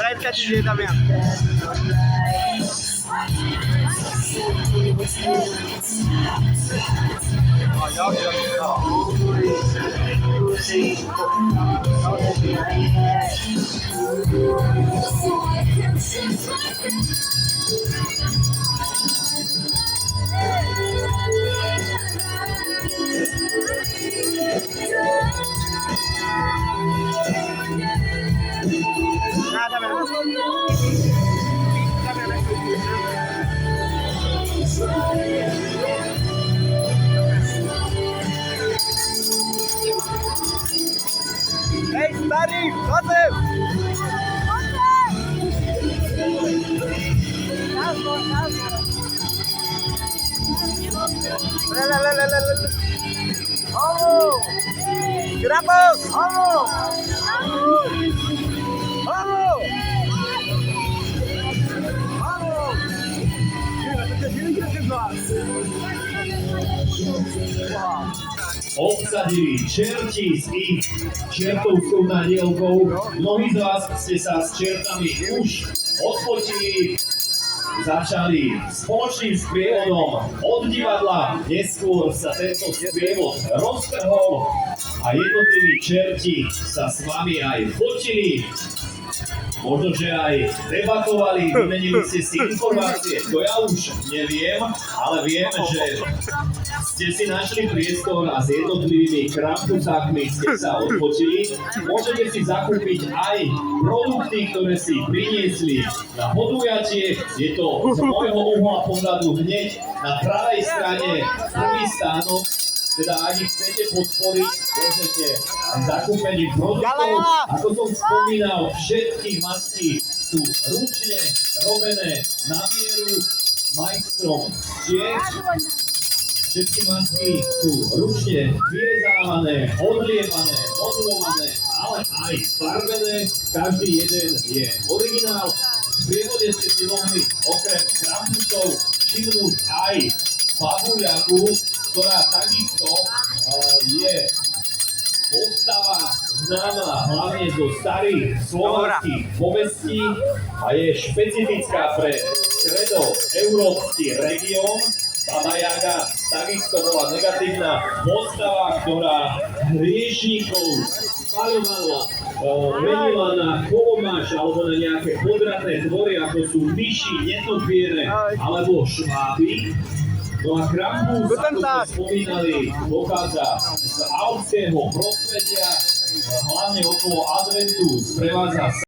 Right catch দিয়ে যাবে Hey, Barry, got him! Vamos! Grabamos! Vamos! Vamos! Obsadili čerti s ich čertovskou nadielkou. Mnohí z vás ste sa s čertami už odfotili, začali spoločným sprievodom od divadla. Neskôr sa tento sprievod roztrhol a jednotliví čerti sa s vami aj fotili. Možno, že aj debatovali, vymenili ste si informácie, to ja už neviem, ale viem, že ste si našli priestor a s jednotlivými krampusákmi ste sa odfotili. Môžete si zakúpiť aj produkty, ktoré si priniesli na podujatie. Je to z môjho uhla pohľadu hneď na pravej strane prvý stánok. Teda ak ich chcete podporiť, môžete zakúpením produktov. Ako som spomínal, všetky masky sú ručne robené na mieru majstrom štier. Všetky masky sú ručne vyrezávané, odlievané, modulované, ale aj farbené. Každý jeden je originál. V prievode ste si mohli okrem krampusov všimnúť aj babuľaku, ktorá takisto je postava známa hlavne zo starých slovanských povestí a je špecifická pre stredoeurópsky región. Baba Jaga takisto bola negatívna postava, ktorá hriešníkov spaľovala, menila na kolomáš alebo na nejaké podradné tvory, ako sú myši, netopiere alebo šváby. No a Krampus, ako sme spomínali, pochádza z alpského prostredia, hlavne okolo adventu sprevádza